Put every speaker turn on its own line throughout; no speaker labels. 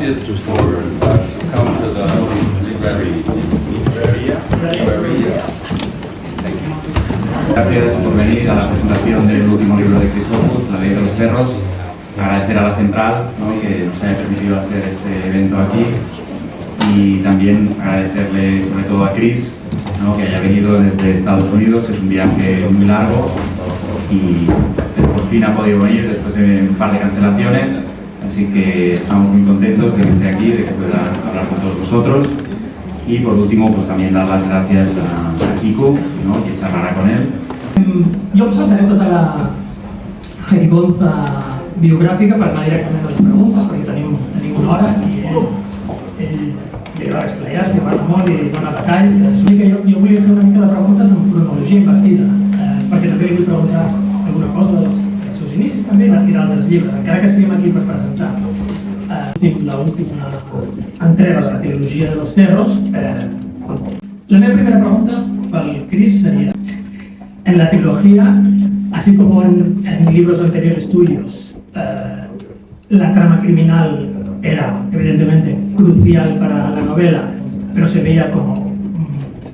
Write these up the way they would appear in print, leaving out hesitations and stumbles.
gracias por come to the librería.
Gracias por venir a la presentación del último libro de Chris Offutt, La ley de los Cerros. Agradecer a la central, ¿no?, que nos haya permitido hacer este evento aquí, y también agradecerle sobre todo a Chris, ¿no?, que haya venido desde Estados Unidos. Es un viaje muy largo y por fin ha podido venir después de un par de cancelaciones, así que estamos muy contentos de que esté aquí, de que pueda hablar con todos vosotros. Y por último, pues también dar las gracias a Kiko, ¿no?, que charlará con él.
Jo em saltaré tota la jerigonza biogràfica per anar directament a les preguntes, perquè tenim una hora i ell li agrada explayar-se, parla molt i dona detall. L'únic que jo volia fer una mica de preguntes amb cronologia invertida, perquè també li vull preguntar alguna cosa dels seus inicis també i d'altres llibres, encara que estiguem aquí per presentar l'última entrega de la trilogia de los Cerros. La meva primera pregunta pel Chris sería: en la trilogía, así como en libros anteriores tuyos, la trama criminal era evidentemente crucial para la novela, pero se veía como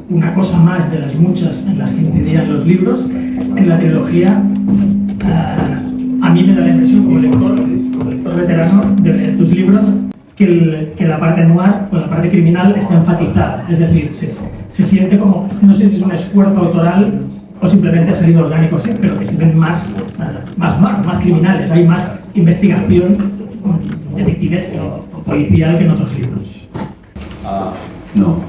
una cosa más de las muchas en las que incidían los libros. En la trilogía, a mí me da la impresión, como lector veterano de leer tus libros, que la parte noir o la parte criminal está enfatizada, es decir, se siente como, no sé si es un esfuerzo autoral o simplemente ha salido orgánico así, pero que se ven más criminales, hay más investigación detectivesca o policial que en otros libros.
No.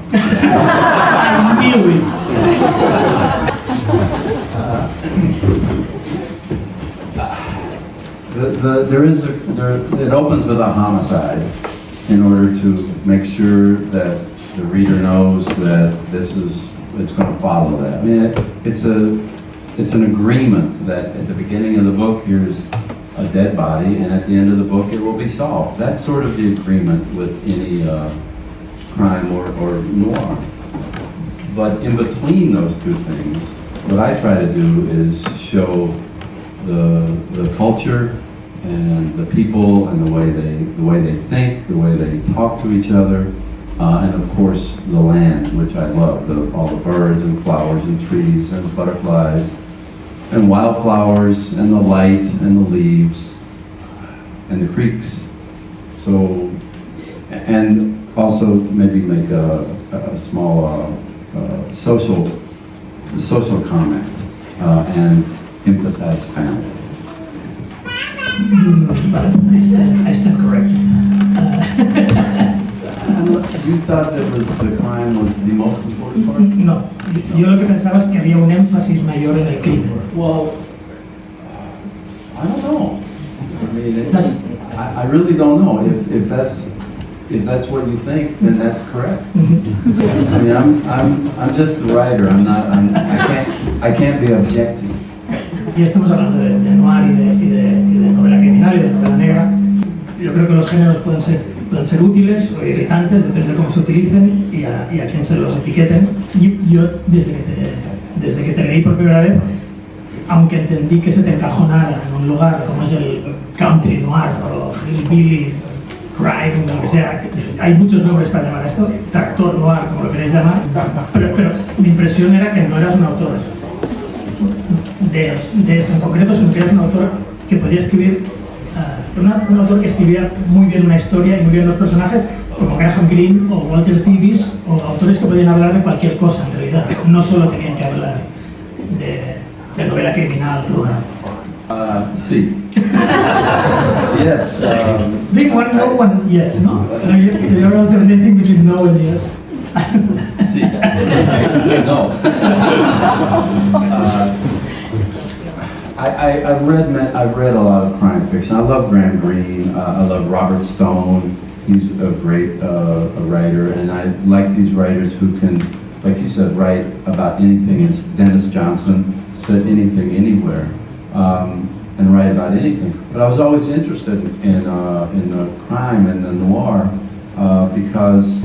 It opens with a homicide in order to make sure that the reader knows that it's going to follow that. I mean, it's an agreement that at the beginning of the book here's a dead body, and at the end of the book it will be solved. That's sort of the agreement with any crime or noir. But in between those two things, what I try to do is show the culture and the people and the way they think, the way they talk to each other. And of course, the land, which I love, all the birds and flowers and trees and butterflies and wildflowers and the light and the leaves and the creeks. So, and also maybe make a small social comment and emphasize family.
I stand corrected.
You thought that the crime was the most important part?
No, yo lo que pensaba es que había un énfasis mayor en el crimen.
Well, I don't know. I mean, I really don't know. If that's what you think, then that's correct. I mean, I'm just the writer. I can't be objective.
Y estamos hablando de noir y de novela criminal y de novela negra. Yo creo que los géneros pueden ser útiles o irritantes, depende de cómo se utilicen y a quién se los etiqueten. Yo, desde que te leí por primera vez, aunque entendí que se te encajonara en un lugar como es el country noir o hillbilly crime, lo que sea, hay muchos nombres para llamar esto, tractor noir, como lo queréis llamar, pero mi impresión era que no eras un autor de esto en concreto, sino que eras un autor que podía escribir, un autor que escribía muy bien una historia y muy bien los personajes, como Graham Greene o Walter Tevis, o autores que podían hablar de cualquier cosa en realidad, no solo tenían que hablar de novela criminal rural.
Sí. Yes.
Big one, no one, yes, no? You're alternating between no and yes.
Sí. No. I've read a lot of crime fiction. I love Graham Greene. I love Robert Stone. He's a great writer, and I like these writers who can, like you said, write about anything. As Dennis Johnson said, anything, anywhere, and write about anything. But I was always interested in the crime and the noir because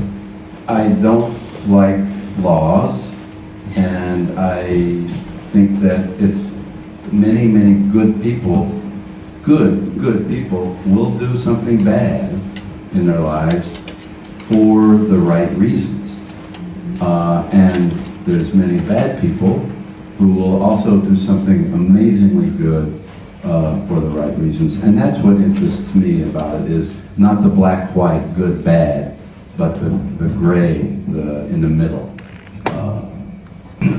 I don't like laws, and I think that it's many good people will do something bad, in their lives for the right reasons. And there's many bad people who will also do something amazingly good for the right reasons. And that's what interests me about it, is not the black, white, good, bad, but the gray, in the middle.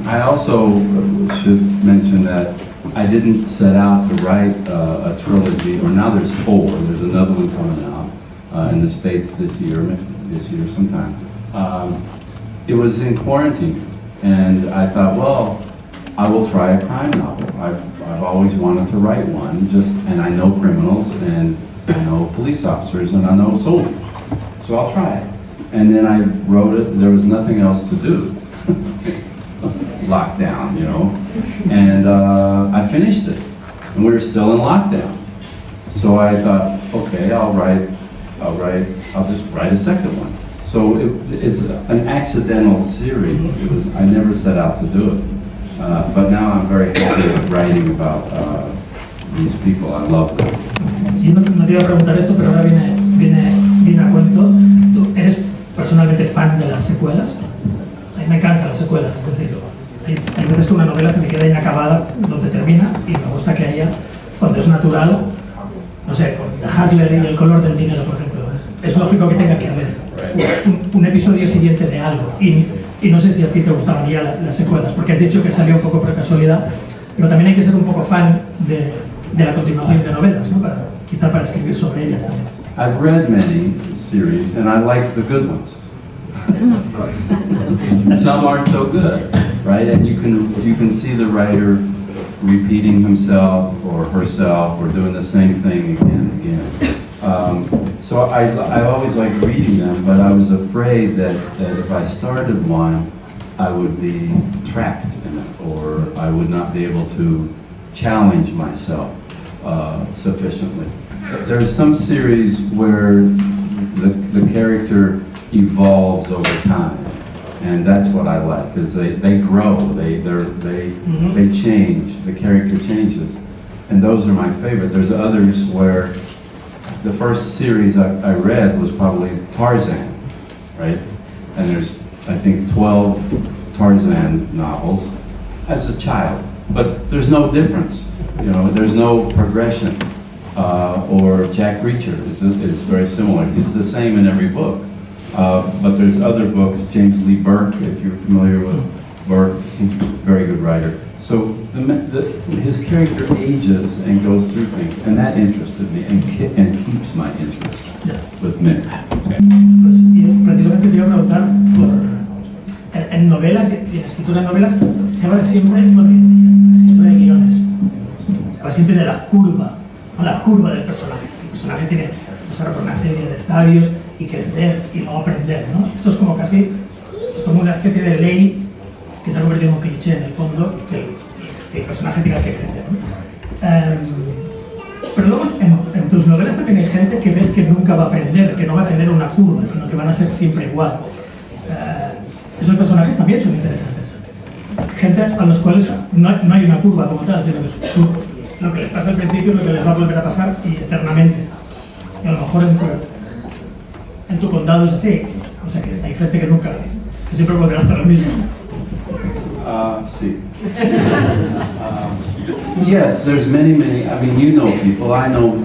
I also should mention that I didn't set out to write a trilogy, or now there's 4. There's another one coming out in the States this year sometime. It was in quarantine, and I thought, well, I will try a crime novel. I've always wanted to write one, and I know criminals, and I know police officers, and I know soldiers, so I'll try it. And then I wrote it. There was nothing else to do. Lockdown, you know, and I finished it, and we were still in lockdown. So I thought, okay, I'll just write a second one. So it's an accidental series. I never set out to do it, but now I'm very happy with writing about these people. I love them.
Yo no te iba a preguntar esto, pero ahora viene a cuento. ¿Tú eres personalmente fan de las secuelas? A mí me encantan las secuelas, es decir, hay veces que una novela se me queda inacabada donde termina, y me gusta que haya, cuando es natural, no sé, con Hasler y el color del dinero, por ejemplo. Es lógico que tenga que haber un episodio siguiente de algo. Y no sé si a ti te gustaban ya las secuelas, porque has dicho que salió un poco por casualidad, pero también hay que ser un poco fan de la continuación de novelas, ¿no? Quizá para escribir sobre ellas también.
I've read many series, and I like the good ones. Some aren't so good, right? And you can see the writer repeating himself or herself or doing the same thing again and again. So I always liked reading them, but I was afraid that if I started one, I would be trapped in it, or I would not be able to challenge myself sufficiently. There's some series where the character evolves over time, and that's what I like, because they grow, they change, the character changes, and those are my favorite. There's others where the first series I read was probably Tarzan, right? And there's, I think, 12 Tarzan novels as a child, but there's no difference, you know, there's no progression. Or Jack Reacher is very similar. He's the same in every book. But there's other books, James Lee Burke, if you're familiar with Burke, he's a very good writer. So his character ages and goes through things, and that interested me and keeps my interest with Mick.
Pues, y precisamente te iba a preguntar, en novelas y en escritura de novelas se habla siempre, bueno, en escritura de guiones, se habla siempre de la curva del personaje. El personaje tiene que pasar por una serie de estadios y crecer y luego aprender, ¿no? Esto es como casi como una especie de ley que se ha convertido en un cliché en el fondo, que el personaje tenga que crecer, ¿no? Pero luego en tus novelas también hay gente que ves que nunca va a aprender, que no va a tener una curva, sino que van a ser siempre igual. Esos personajes también son interesantes. Gente a los cuales no hay una curva como tal, sino que lo que les pasa al principio es lo que les va a volver a pasar y eternamente. Y a lo mejor en tu condado es así. O sea que hay gente que siempre volverá a hacer lo mismo.
Sí. Yes, there's many. I mean, you know people. I know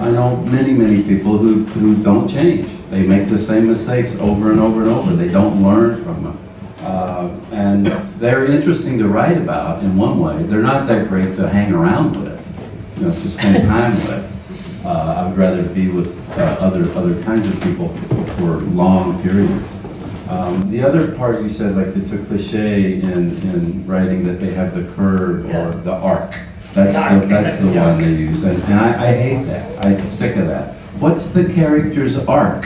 many people who don't change. They make the same mistakes over and over and over. They don't learn from them. And they're interesting to write about in one way. They're not that great to hang around with. You know, to spend time with. I would rather be with other kinds of people for long periods. The other part you said, like it's a cliche in writing that they have the curve or the arc. That's the one they use, and I hate that. I'm sick of that. What's the character's arc?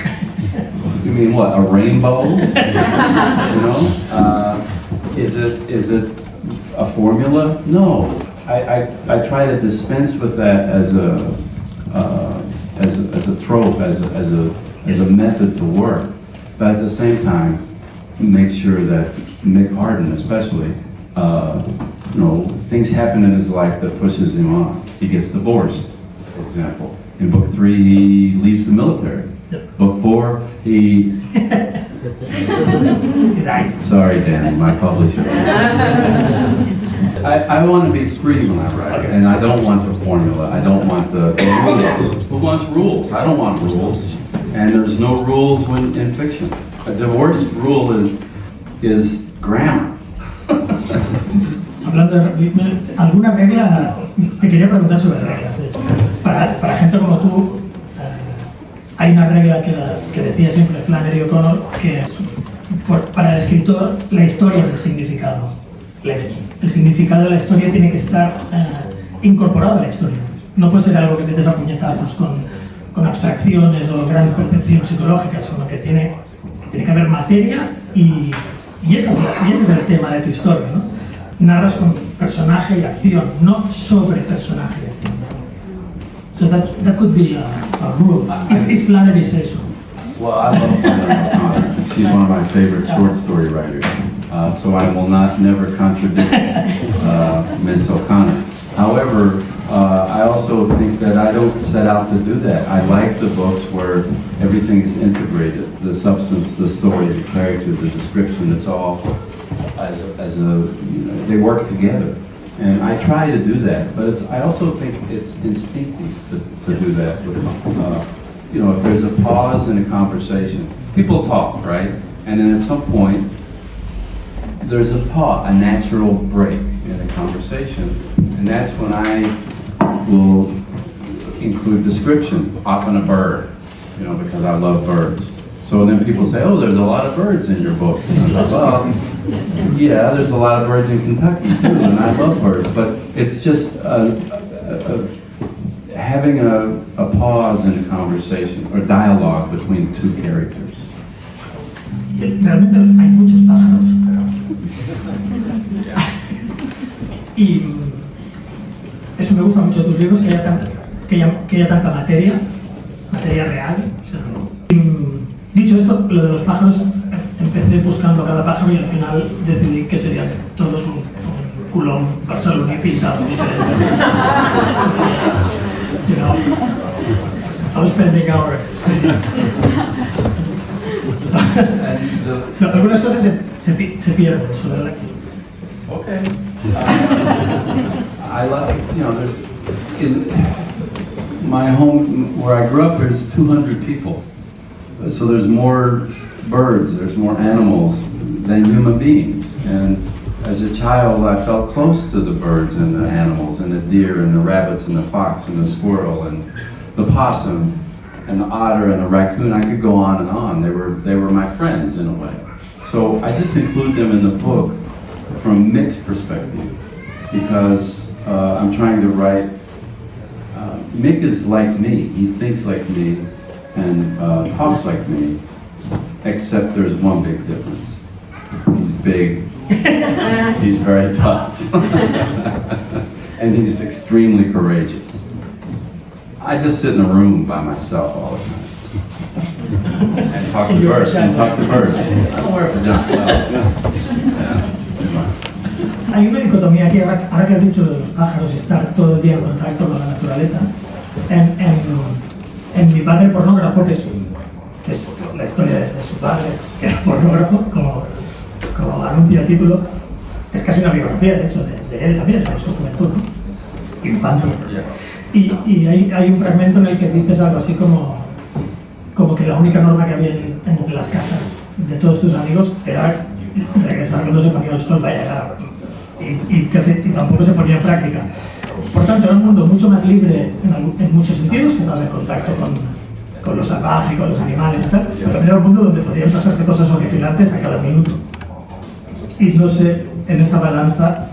You mean what? A rainbow? You know? Is it a formula? No. I try to dispense with that as a trope, as a method to work, but at the same time, make sure that Mick Hardin, especially, you know, things happen in his life that pushes him on. He gets divorced, for example. In book 3, he leaves the military. Book 4, He,
Right.
sorry, Danny, my publisher. I want to be free when I write, and I don't want the formula. I don't want the rules. Who wants rules? I don't want rules. And there's no rules in fiction. The worst rule is grammar.
Hablando de alguna regla, te quería preguntar sobre reglas. De hecho. Para gente como tú, hay una regla que decía siempre Flannery O'Connor, que para el escritor la historia es el significado. El significado de la historia tiene que estar incorporado a la historia. No puede ser algo que te des a puñetazos con abstracciones o grandes percepciones psicológicas, sino que tiene que haber materia y ese es el tema de tu historia, ¿no? Narras con personaje y acción, no sobre personaje y acción. So that could be a rule, if Flannery says so.
Well, I love Flannery O'Connor. She's one of my favorite short story writers. So I will never contradict Ms. O'Connor. However, I also think that I don't set out to do that. I like the books where everything's integrated. The substance, the story, the character, the description, it's all they work together. And I try to do that, but I also think it's instinctive to do that. If there's a pause in a conversation, people talk, right? And then at some point, there's a pause, a natural break in a conversation, and that's when I will include description, often a bird, because I love birds. So then people say, oh, there's a lot of birds in your books. And I'm like, well, yeah, there's a lot of birds in Kentucky too, and I love birds, but it's just having a pause in a conversation or dialogue between two characters.
Realmente hay muchos pájaros, y eso me gusta mucho de tus libros, que haya tanta materia real. Dicho esto, lo de los pájaros, empecé buscando cada pájaro y al final decidí que serían todos un culón barceloní pintado. I was spending hours. Algunas cosas se pierden sobre la...
Okay. I like, there's, in my home where I grew up, there's 200 people. So there's more birds, there's more animals than human beings. And as a child, I felt close to the birds and the animals and the deer and the rabbits and the fox and the squirrel and the possum and the otter and the raccoon. I could go on and on. They were my friends in a way. So I just include them in the book from Mick's perspective because I'm trying to write. Mick is like me. He thinks like me and talks like me, except there's one big difference. He's big, he's very tough, and he's extremely courageous. I just sit in a room by myself all the time and talk to birds. I don't wear pajamas.
Hay una dicotomía aquí, ahora que has dicho de los pájaros y estar todo el día en contacto con la naturaleza. En mi padre pornógrafo, que es la historia de su padre, que era pornógrafo, como anuncia el título, es casi una biografía, de hecho, de él también, de su juventud, ¿no? Infancia. Y hay un fragmento en el que dices algo así como que la única norma que había en las casas de todos tus amigos era regresar cuando se ponía el sol, vaya, y tampoco se ponía en práctica. Por tanto, era un mundo mucho más libre en muchos sentidos, que estabas en contacto con lo salvaje, con los animales y tal, pero también era un mundo donde podían pasarte cosas horripilantes a cada minuto. Y no sé, en esa balanza...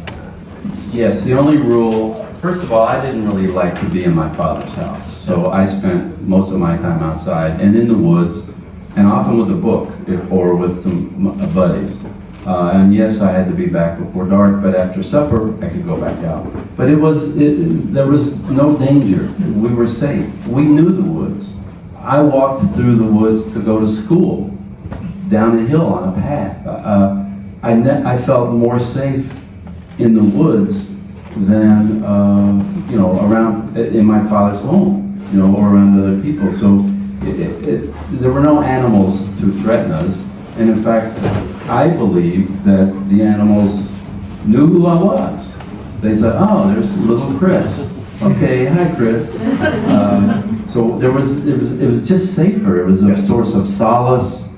Yes, the only rule, first of all, I didn't really like to be in my father's house, so I spent most of my time outside and in the woods, and often with a book or with some buddies. And yes, I had to be back before dark, but after supper, I could go back out. But there was no danger. We were safe. We knew the woods. I walked through the woods to go to school, down a hill on a path. I felt more safe in the woods than, around in my father's home, or around other people. So there were no animals to threaten us, and in fact, I believe that the animals knew who I was. They said, "Oh, there's little Chris. Okay, hi Chris." So it was just safer. It was a source of solace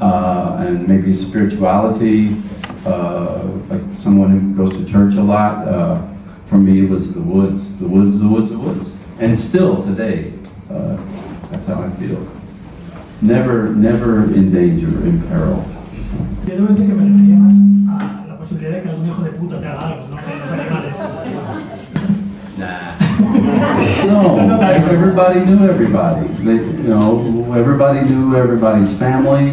and maybe spirituality. Like someone who goes to church a lot. For me, it was the woods, the woods, the woods, the woods. And still today, that's how I feel. Never in danger, in peril.
Yo debo decir que me refería más a la posibilidad de que algún hijo de puta te haga algo, no que los animales.
No, everybody knew everybody. Everybody knew everybody's family.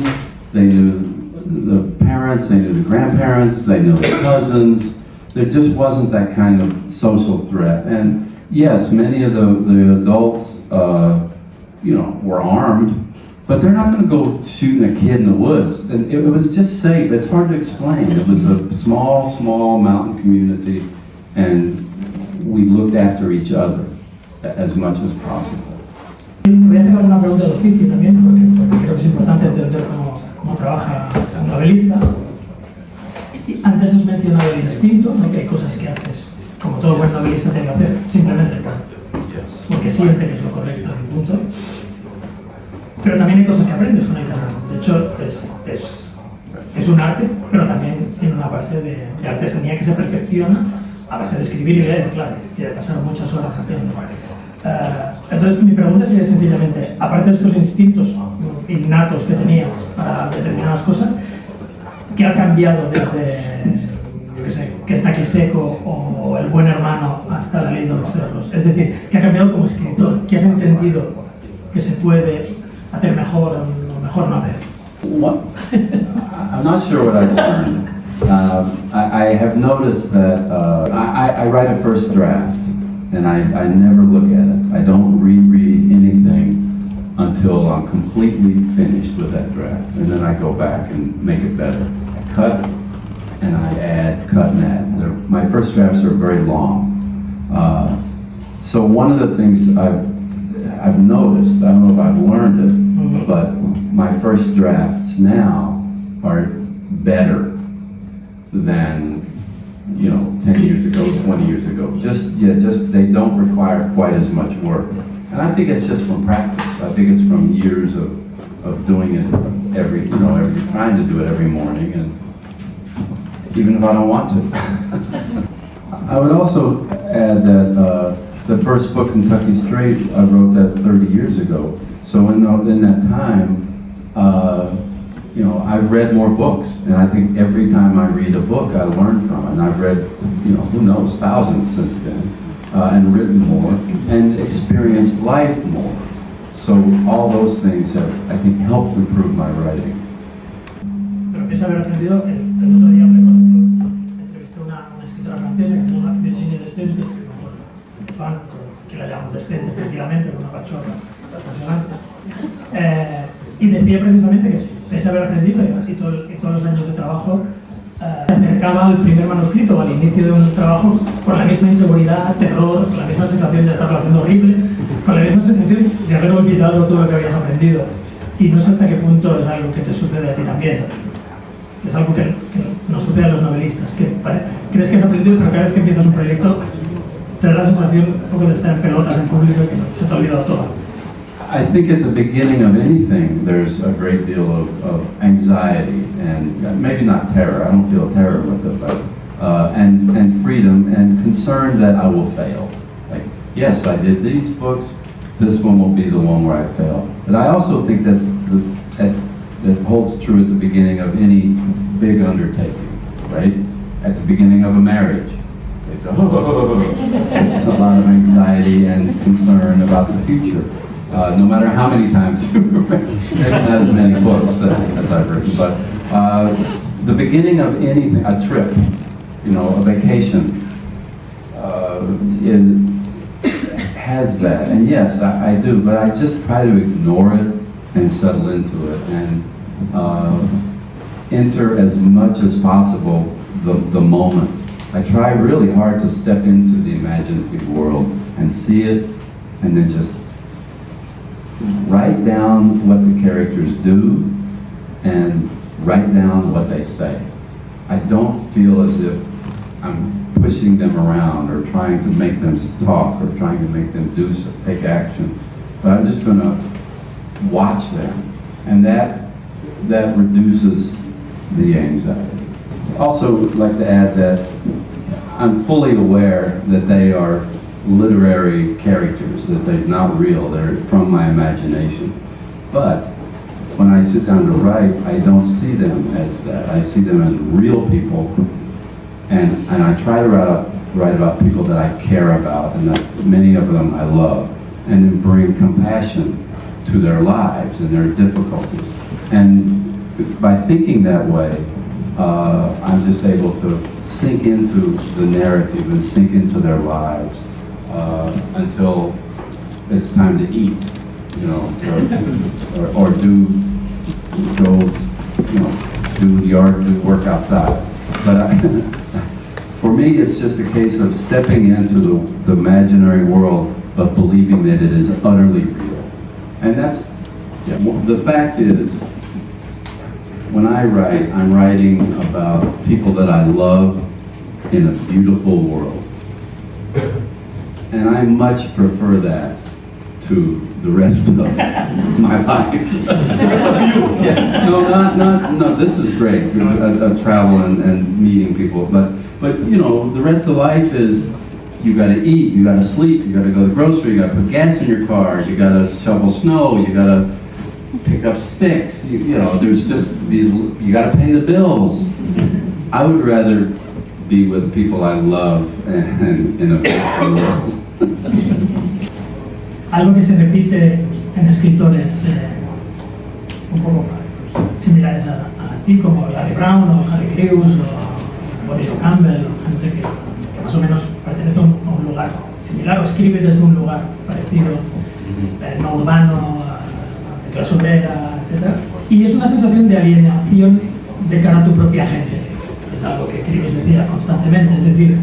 They knew the parents, they knew the grandparents, they knew the cousins. There just wasn't that kind of social threat. And yes, many of the adults, were armed, but they're not going to go shooting a kid in the woods. And it was just safe. It's hard to explain. It was a small mountain community, and we looked after each other as much as possible.
Te voy a hacer alguna pregunta de oficio también, porque creo que es importante entender cómo trabaja un novelista. Antes has mencionado el instinto, ¿no? Que hay cosas que haces, como todo buen novelista tiene que hacer, simplemente porque siente que es lo correcto, punto. Pero también hay cosas que aprendes con el camino. De hecho, es un arte, pero también tiene una parte de artesanía que se perfecciona a base de escribir y leer, claro, y de pasar muchas horas haciendo. Entonces, mi pregunta sería sencillamente, aparte de estos instintos innatos que tenías para determinadas cosas, ¿qué ha cambiado desde, yo qué sé, Kentucky Seco o El buen hermano hasta La ley de los cerros? Es decir, ¿qué ha cambiado como escritor? ¿Qué has entendido que se puede hacer mejor o mejor no hacer?
Well, I'm not sure what I've learned. I have noticed that I write a first draft, and I never look at it. I don't reread anything until I'm completely finished with that draft, and then I go back and make it better. I cut, and I add, cut and add. My first drafts are very long. So one of the things I've noticed, I don't know if I've learned it, but my first drafts now are better than 10 years ago, 20 years ago. Just they don't require quite as much work. And I think it's just from practice. I think it's from years of doing it trying to do it every morning, and even if I don't want to. I would also add that the first book, Kentucky Straight, I wrote that 30 years ago. So in that time, I've read more books, and I think every time I read a book, I learn from it. And I've read, who knows, thousands since then, and written more, and experienced life more. So all those things have, I think, helped improve my writing.
Pero empieza a haber aprendido, el otro día entrevisté a una escritora francesa que se llama Virginie Despentes, que la llamamos Despentes tranquilamente, con una pachorra impresionante. Y decía precisamente que pese a haber aprendido y todos los años de trabajo, se acercaba al primer manuscrito o al inicio de un trabajo con la misma inseguridad, terror, con la misma sensación de estarlo haciendo horrible, con la misma sensación de haber olvidado todo lo que habías aprendido. Y no sé hasta qué punto es algo que te sucede a ti también. Es algo que nos sucede a los novelistas, que crees que has aprendido, pero cada vez que empiezas un proyecto te da la sensación un poco de estar en pelotas en público y que se te ha olvidado todo.
I think at the beginning of anything, there's a great deal of anxiety, and maybe not terror. I don't feel terror with it, but and freedom and concern that I will fail. Like, yes, I did these books. This one will be the one where I fail. But I also think that holds true at the beginning of any big undertaking, right? At the beginning of a marriage, there's a lot of anxiety and concern about the future. No matter how many times you've written, not as many books as I've written, but the beginning of anything, a trip, a vacation, it has that. And yes, I do, but I just try to ignore it and settle into it and enter as much as possible the moment. I try really hard to step into the imaginative world and see it, and then just write down what the characters do and write down what they say. I don't feel as if I'm pushing them around or trying to make them talk or trying to make them do so, take action. But I'm just going to watch them, and that reduces the anxiety. Also, would like to add that I'm fully aware that they are literary characters, that they're not real, they're from my imagination. But when I sit down to write, I don't see them as that. I see them as real people, and I try to write about people that I care about, and that many of them I love, and then bring compassion to their lives and their difficulties. And by thinking that way, I'm just able to sink into the narrative and sink into their lives until it's time to eat, you know, or do the yard, do work outside. But for me, it's just a case of stepping into the imaginary world, but believing that it is utterly real. And that's, the fact is, when I write, I'm writing about people that I love in a beautiful world. And I much prefer that to the rest of my life. Yeah. No, this is great, travel and meeting people, but you know, the rest of life is, you gotta eat, you gotta sleep, you gotta go to the grocery, you gotta put gas in your car, you gotta shovel snow, you gotta pick up sticks, you know, there's just these, you gotta pay the bills. I would rather be with people I love and in a beautiful world.
Algo que se repite en escritores un poco similares a ti, como Larry Brown o Harry Crews o Boris Campbell, o gente que más o menos pertenece a un lugar similar o escribe desde un lugar parecido, no urbano, de clase obrera, etc. Y es una sensación de alienación de cara a tu propia gente. Es algo que Crews decía constantemente, es decir,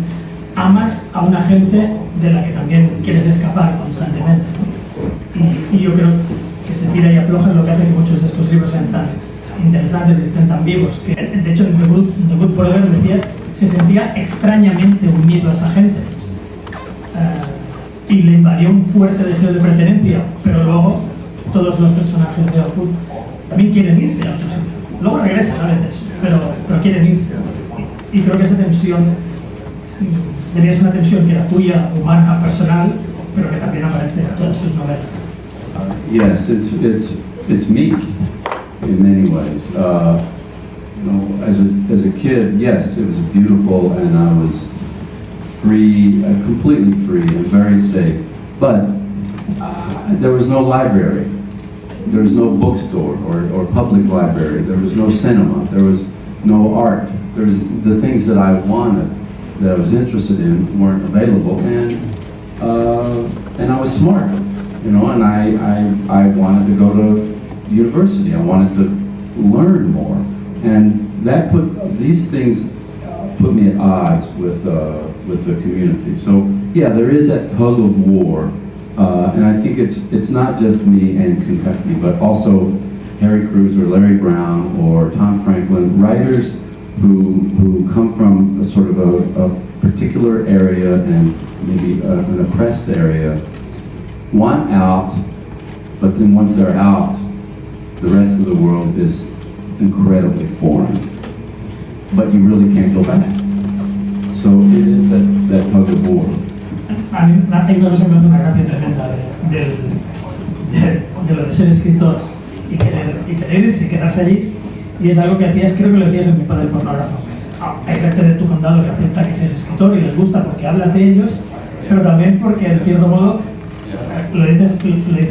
amas a una gente de la que también quieres escapar constantemente. Y yo creo que se tira y afloja lo que hace que muchos de estos libros sean tan interesantes y estén tan vivos. De hecho, en The Good Brother decías, se sentía extrañamente unido a esa gente. Y le invadió un fuerte deseo de pertenencia, pero luego todos los personajes de Offutt también quieren irse a otros sitios. Luego regresan a veces, pero quieren irse. Y creo que esa tensión debería ser una tensión que era tuya, humana, personal, pero que también aparece en todas tus novelas.
Yes, it's me in many ways. You know, as a kid, yes, it was beautiful, and I was free, completely free, and very safe. But there was no library, there was no bookstore or public library. There was no cinema. There was no art. There was the things that I wanted, that I was interested in, weren't available, and I was smart, you know, and I wanted to go to university. I wanted to learn more, and that these things put me at odds with the community. So yeah, there is that tug of war, and I think it's not just me and Kentucky, but also Harry Crews or Larry Brown or Tom Franklin, writers who come from a sort of a particular area and maybe an oppressed area, want out, but then once they're out, the rest of the world is incredibly foreign. But you really can't go back. So it is that tug of war.
A mí hay una cosa que me hace una gracia tremenda de lo de ser escritor y querer irse y quedarse allí, y es algo que hacías, creo que lo decías en Mi padre pornógrafo. Hay gente de tu condado que acepta que seas escritor y les gusta porque hablas de ellos, pero también porque, de cierto modo, lo dices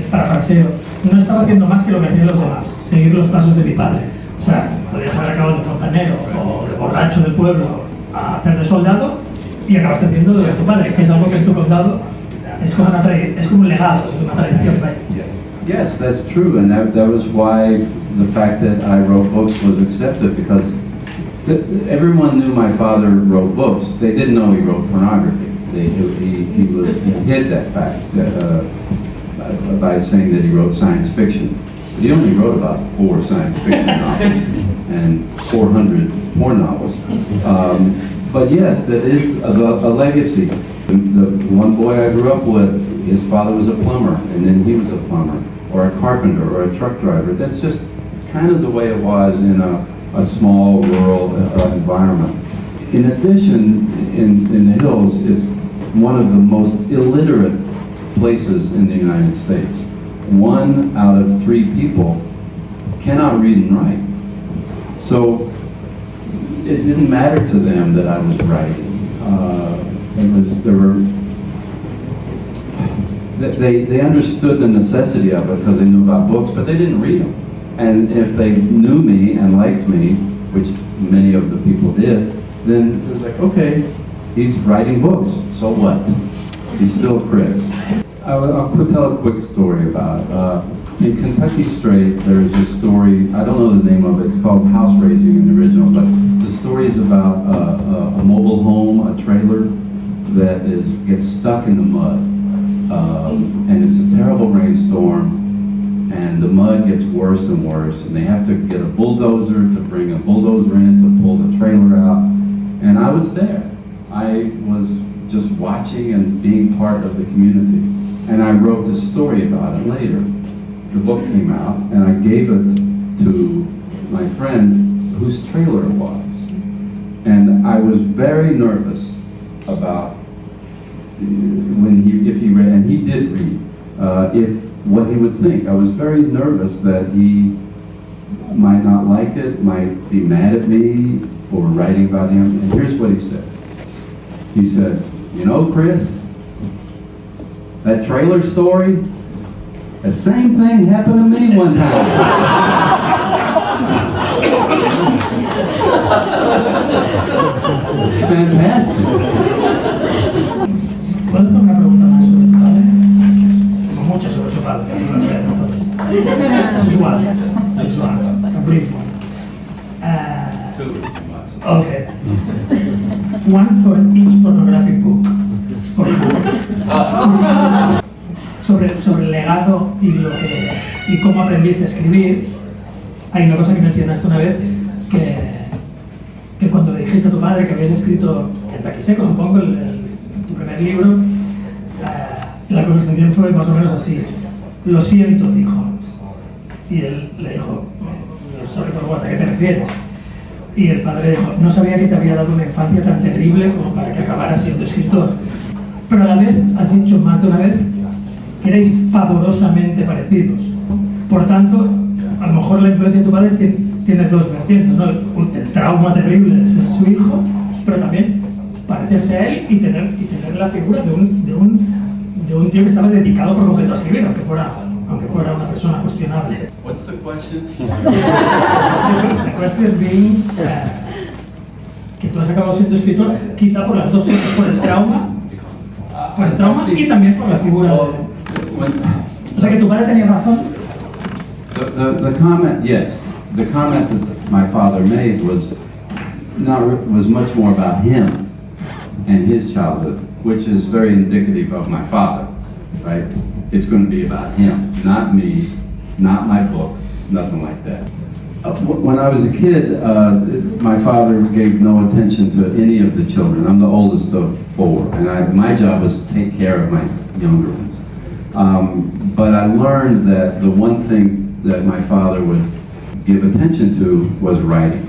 parafraseo, no estaba haciendo más que lo que hacían los demás, seguir los pasos de mi padre. O sea, podías haber acabado de fontanero o de borracho del pueblo a hacer de soldado y acabaste haciendo lo de tu padre, que es algo que en tu condado es como un legado, una tradición.
Yes, that's true, and that was why the fact that I wrote books was accepted, because everyone knew my father wrote books. They didn't know he wrote pornography. He hid that fact. by saying that he wrote science fiction. He only wrote about 4 science fiction novels and 400 more novels. But yes, that is a legacy. The one boy I grew up with, his father was a plumber, and then he was a plumber, or a carpenter, or a truck driver. That's just kind of the way it was in a small rural environment. In addition, in the hills, it's one of the most illiterate places in the United States. 1 out of 3 people cannot read and write. So it didn't matter to them that I was writing. They understood the necessity of it because they knew about books, but they didn't read them. And if they knew me and liked me, which many of the people did, then it was like, okay, he's writing books, so what? He's still Chris. I'll tell a quick story about it. In Kentucky Straight, there is a story, I don't know the name of it, it's called House Raising in the original, but the story is about a mobile home, a trailer, that gets stuck in the mud. And it's a terrible rainstorm, and the mud gets worse and worse, and they have to get a bulldozer to bring a bulldozer in to pull the trailer out. And I was there. I was just watching and being part of the community. And I wrote a story about it later. The book came out, and I gave it to my friend whose trailer it was. And I was very nervous about if he read, and he did read, what he would think. I was very nervous that he might not like it, might be mad at me for writing about him. And here's what he said. He said, you know, Chris, that trailer story, the same thing happened to me one time. Fantastic.
¿Puedo hacer una pregunta más sobre tu padre? Tengo muchas sobre su padre, pero no las voy a hacer todas. Just one, a brief one. Okay. One for each pornographic book. Por favor. Sobre el legado y cómo aprendiste a escribir, hay una cosa que mencionaste una vez, que cuando le dijiste a tu padre que habías escrito Kentucky Seco, supongo, tu primer libro, la conversación fue más o menos así. Lo siento, dijo. Y él le dijo, sorry for what, ¿a qué te refieres? Y el padre dijo, no sabía que te había dado una infancia tan terrible como para que acabaras siendo escritor. Pero a la vez has dicho más de una vez que erais pavorosamente parecidos. Por tanto, a lo mejor la influencia de tu padre tiene 2 vertientes, ¿no? El trauma terrible de ser su hijo, pero también parecerse a él y tener la figura de un tío que estaba dedicado por completo a escribir, aunque fuera una persona cuestionable.
What's the question?
The question being que tú has acabado siendo escritor, quizá por las 2 cosas, por el trauma y también por la figura de... O sea que tu padre tenía razón.
The comment, yes, the comment that my father made was much more about him and his childhood, which is very indicative of my father, right? It's going to be about him, not me, not my book, nothing like that. When I was a kid, my father gave no attention to any of the children. I'm the oldest of 4, and my job was to take care of my younger ones. But I learned that the one thing that my father would give attention to was writing.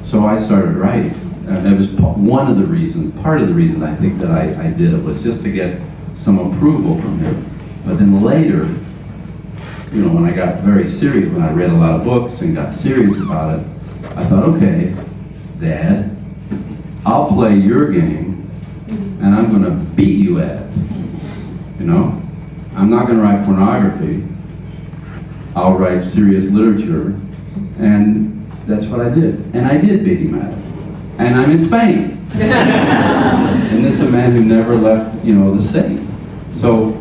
So I started writing. And that was part of the reason I think that I did it was just to get some approval from him. But then later, you know, when I got very serious, when I read a lot of books and got serious about it, I thought, okay, Dad, I'll play your game and I'm going to beat you at it. You know? I'm not going to write pornography. I'll write serious literature. And that's what I did. And I did beat him at it. And I'm in Spain. And this is a man who never left, you know, the state. So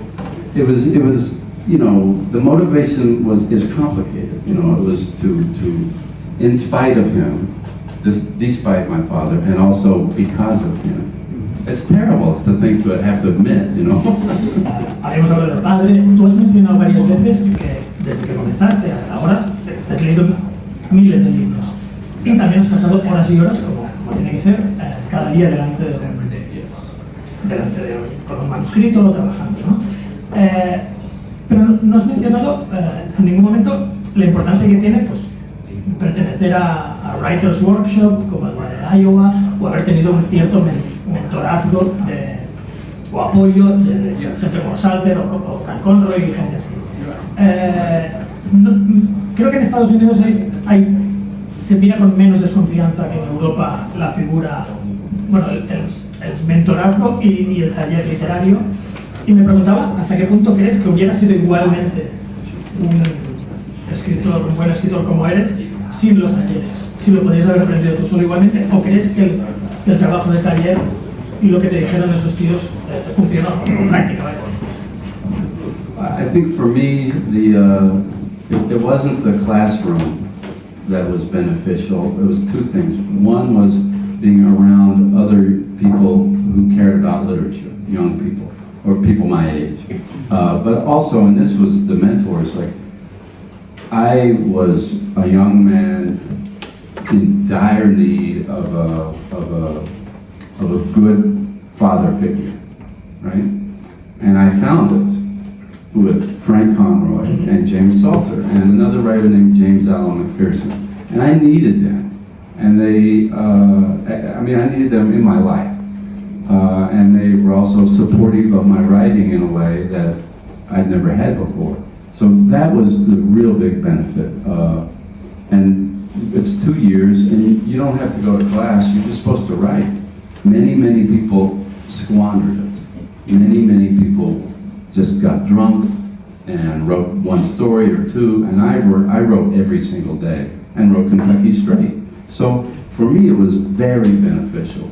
it was, you know, the motivation is complicated. You know, it was to in spite of him, despite my father, and also because of him. it's terrible to think to have to admit, you know.
Habíamos hablado del padre. Tú has mencionado varias veces que desde que comenzaste hasta ahora te has leído miles de libros. Y también has pasado horas y horas, como tiene que ser, cada día delante con un manuscrito o trabajando, ¿no? Pero no has mencionado en ningún momento lo importante que tiene, pues, pertenecer a Writers Workshop como el de Iowa, o haber tenido un cierto mentorazgo o apoyo de gente como Salter o Frank Conroy y gente así. Creo que en Estados Unidos se mira con menos desconfianza que en Europa la figura, bueno, el mentorazgo y el taller literario. Y me preguntaba hasta qué punto crees que hubiera sido igualmente un buen escritor como eres sin los talleres, si lo podrías haber aprendido tú solo igualmente, o crees que el trabajo de taller y lo que te dijeron esos tíos te funcionó en práctica.
I think for me, it wasn't the classroom that was beneficial. It was two things. One was being around other people who cared about literature, young people, or people my age. But also, and this was the mentors, like, I was a young man in dire need of a good father figure, right? And I found it with Frank Conroy and James Salter and another writer named James Allen McPherson. And I needed them. And I needed them in my life. And they were also supportive of my writing in a way that I'd never had before. So that was the real big benefit. And it's 2 years, and you don't have to go to class, you're just supposed to write. Many people squandered it. Many people just got drunk and wrote one story or two, and I wrote every single day and wrote Kentucky Straight. So for me it was very beneficial.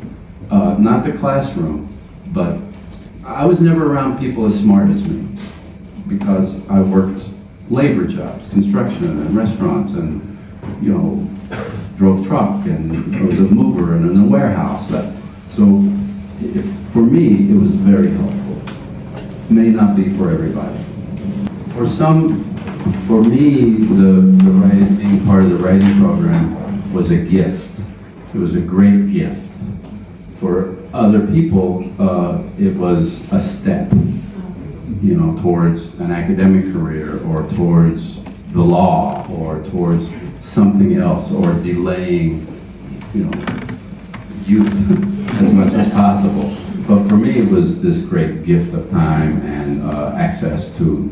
Not the classroom, but I was never around people as smart as me, because I worked labor jobs, construction and restaurants, and drove truck, and I was a mover and in a warehouse. So for me, it was very helpful. May not be for everybody. For me, the writing, being part of the writing program was a gift. It was a great gift. For other people, it was a step, towards an academic career, or towards the law, or towards something else, or delaying, youth as much as possible. But for me, it was this great gift of time and access to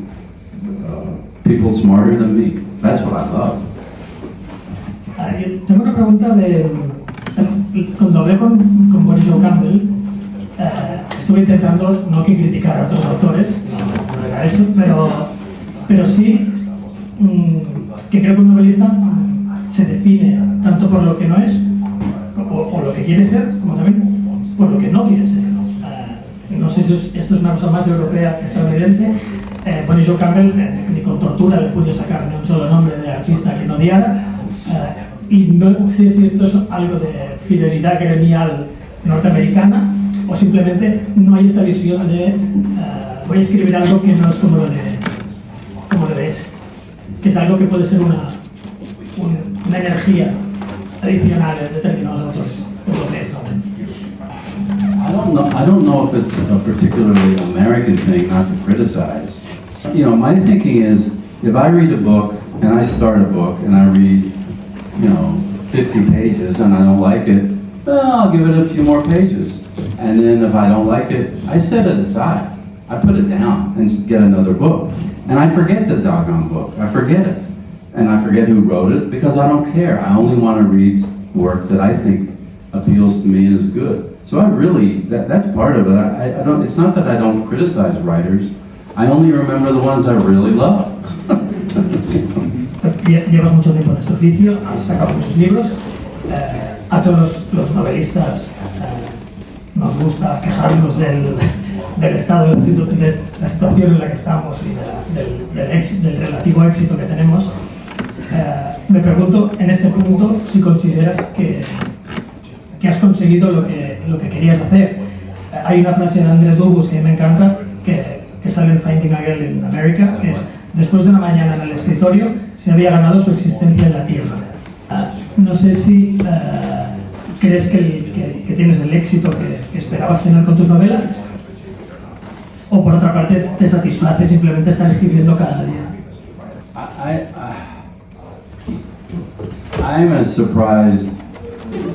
people smarter than me. That's what I love.
Tengo una pregunta cuando hablé con Boris Joe Campbell, estuve intentando no que criticar a otros autores, no era eso, pero sí que creo que un novelista se define tanto por lo que no es o lo que quiere ser, como también por lo que no quiere ser. No sé si esto es una cosa más europea que estadounidense. Boris Joe Campbell ni con tortura le pude sacar ni un solo nombre de artista que no odiara. Y no sé si esto es algo de fidelidad gremial norteamericana o simplemente no hay esta visión de voy a escribir algo que no es como lo de ese, que es algo que puede ser una energía adicional en determinados autores.
I don't know if it's a particularly American thing not to criticize. My thinking is, if I read a book and I start a book and I read 50 pages and I don't like it, well, I'll give it a few more pages. And then if I don't like it, I set it aside. I put it down and get another book. And I forget the doggone book. I forget it. And I forget who wrote it because I don't care. I only want to read work that I think appeals to me and is good. So I really, that's part of it. I don't. It's not that I don't criticize writers. I only remember the ones I really love.
Llevas mucho tiempo en este oficio, has sacado muchos libros. A todos los novelistas nos gusta quejarnos del estado de la situación en la que estamos y del relativo éxito que tenemos. Me pregunto en este punto si consideras que has conseguido lo que querías hacer. Hay una frase de Andrés Dubus que a mí me encanta, que sale en Finding a Girl in America, que es: después de una mañana en el escritorio, se había ganado su existencia en la tierra. No sé si crees que tienes el éxito que esperabas tener con tus novelas, o por otra parte te satisface simplemente estar escribiendo cada día.
I'm as surprised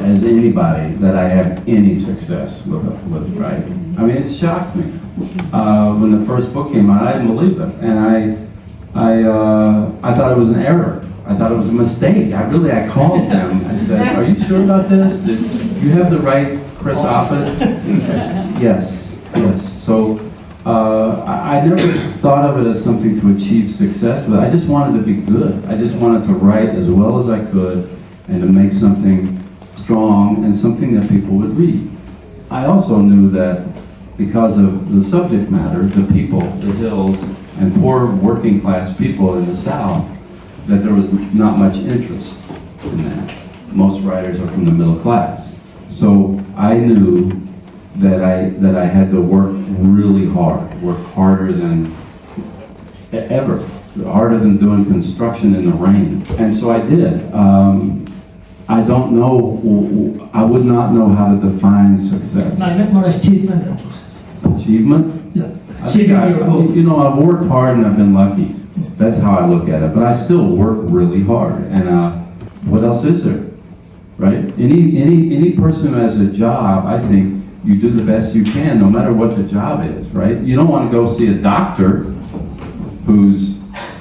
as anybody that I have any success with writing. I mean, it shocked me. When the first book came out, I didn't believe it, and I thought it was an error. I thought it was a mistake. I called them and said, "Are you sure about this? Did you have the right Chris Offutt?" Yes. So I never thought of it as something to achieve success, but I just wanted to be good. I just wanted to write as well as I could and to make something strong and something that people would read. I also knew that because of the subject matter, the people, the hills, and poor working class people in the South, that there was not much interest in that. Most writers are from the middle class. So I knew that I had to work really hard, work harder than ever, harder than doing construction in the rain. And so I did. I don't know, I would not know how to define success.
No, I meant more achievement than success.
Achievement?
Yeah.
I think I've worked hard and I've been lucky. That's how I look at it. But I still work really hard. And what else is there, right? Any person who has a job, I think you do the best you can, no matter what the job is, right? You don't want to go see a doctor who's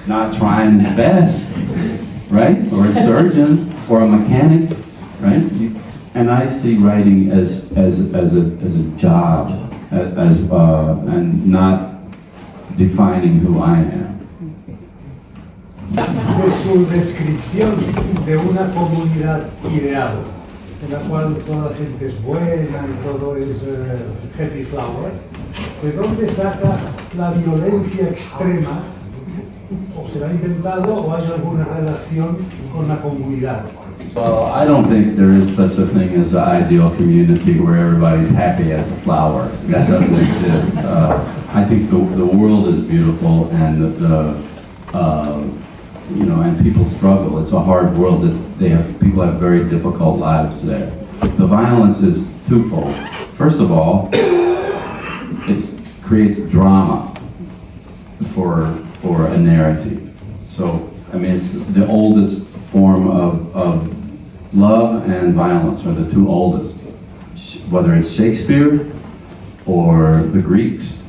not trying his best, right? Or a surgeon, or a mechanic, right? And I see writing as a job, and not defining who I am.
De su descripción de una comunidad ideal, en la cual toda la gente es buena y todo es happy flower, ¿de dónde saca la violencia extrema? ¿O se la ha inventado o hay alguna relación con la comunidad?
Well, I don't think there is such a thing as an ideal community where everybody's happy as a flower. That doesn't exist. I think the world is beautiful, and and people struggle. It's a hard world. People have very difficult lives there. The violence is twofold. First of all, it creates drama for a narrative. So, I mean, it's the oldest form of love and violence are the two oldest. Whether it's Shakespeare or the Greeks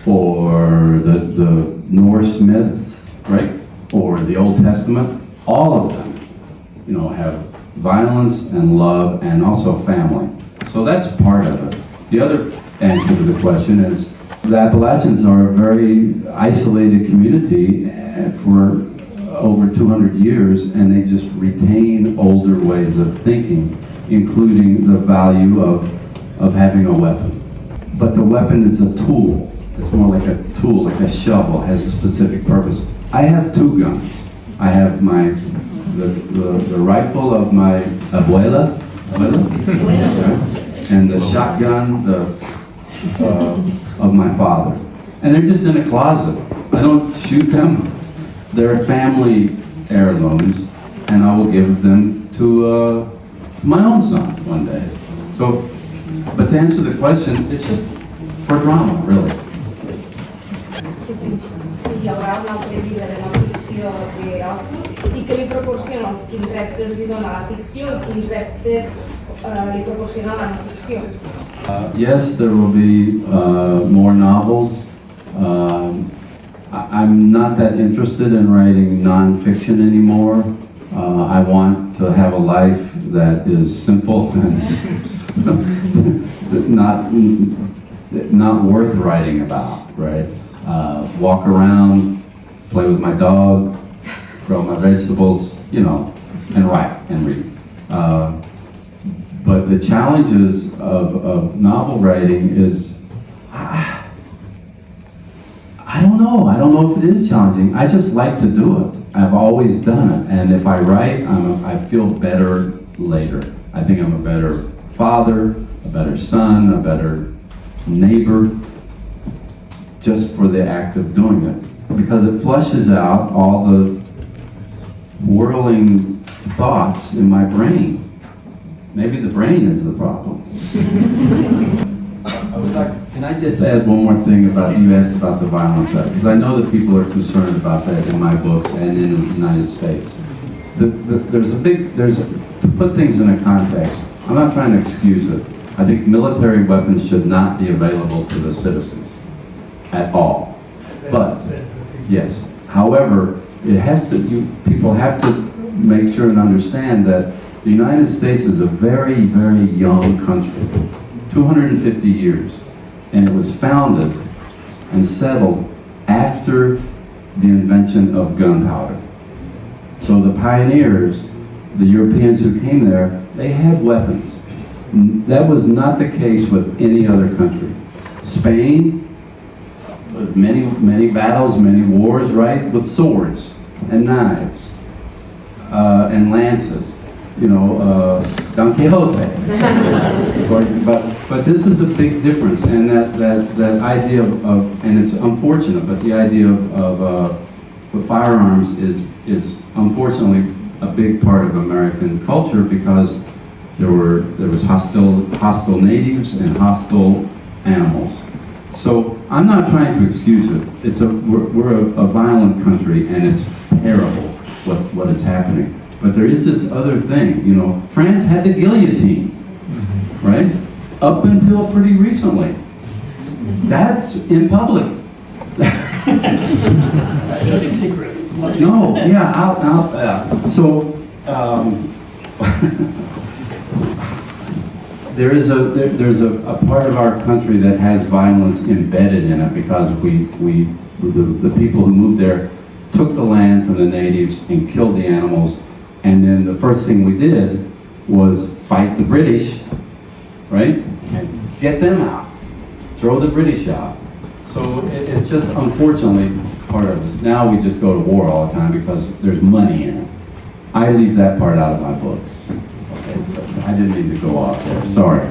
or the Norse myths, right? Or the Old Testament, all of them, have violence and love and also family. So that's part of it. The other answer to the question is the Appalachians are a very isolated community for over 200 years, and they just retain older ways of thinking, including the value of having a weapon. But the weapon is a tool. It's more like a tool, like a shovel, has a specific purpose. I have two guns. I have the rifle of my abuela, and the shotgun of my father. And they're just in a closet. I don't shoot them. They're family heirlooms, and I will give them to my own son one day. So, but to answer the question, it's just for drama, really.
Si hi haurà un altre llibre de no ficció d'Offutt i què li proporciona, quins reptes li dona la ficció i quins reptes li proporciona la no ficció.
Yes, there will be more novels. I'm not that interested in writing non-fiction anymore. I want to have a life that is simple and not worth writing about, right? Walk around, play with my dog, grow my vegetables, and write and read. But the challenges of novel writing is, I don't know. I don't know if it is challenging. I just like to do it. I've always done it. And if I write, I feel better later. I think I'm a better father, a better son, a better neighbor, just for the act of doing it. Because it flushes out all the whirling thoughts in my brain. Maybe the brain is the problem. Can I just add one more thing about, you asked about the violence act, because I know that people are concerned about that in my books and in the United States. To put things in a context, I'm not trying to excuse it. I think military weapons should not be available to the citizens at all. But, yes, however, it has to, people have to make sure and understand that the United States is a very, very young country, 250 years, and it was founded and settled after the invention of gunpowder. So the pioneers, the Europeans who came there, they had weapons. That was not the case with any other country. Spain, many, many battles, many wars, right, with swords and knives and lances. You know, Don Quixote. but this is a big difference, and that idea of, and it's unfortunate, but the idea of firearms is unfortunately a big part of American culture, because there was hostile natives and hostile animals. So I'm not trying to excuse it. We're a violent country, and it's terrible what is happening. But there is this other thing, you know, France had the guillotine, right? Up until pretty recently. That's in public.
Secret.
No, yeah, out there. So, there's a part of our country that has violence embedded in it, because the people who moved there took the land from the natives and killed the animals. And then the first thing we did was fight the British, right? And get them out. Throw the British out. So it's just, unfortunately, part of it. Now we just go to war all the time because there's money in it. I leave that part out of my books. Okay, so I didn't mean to go off there. Sorry.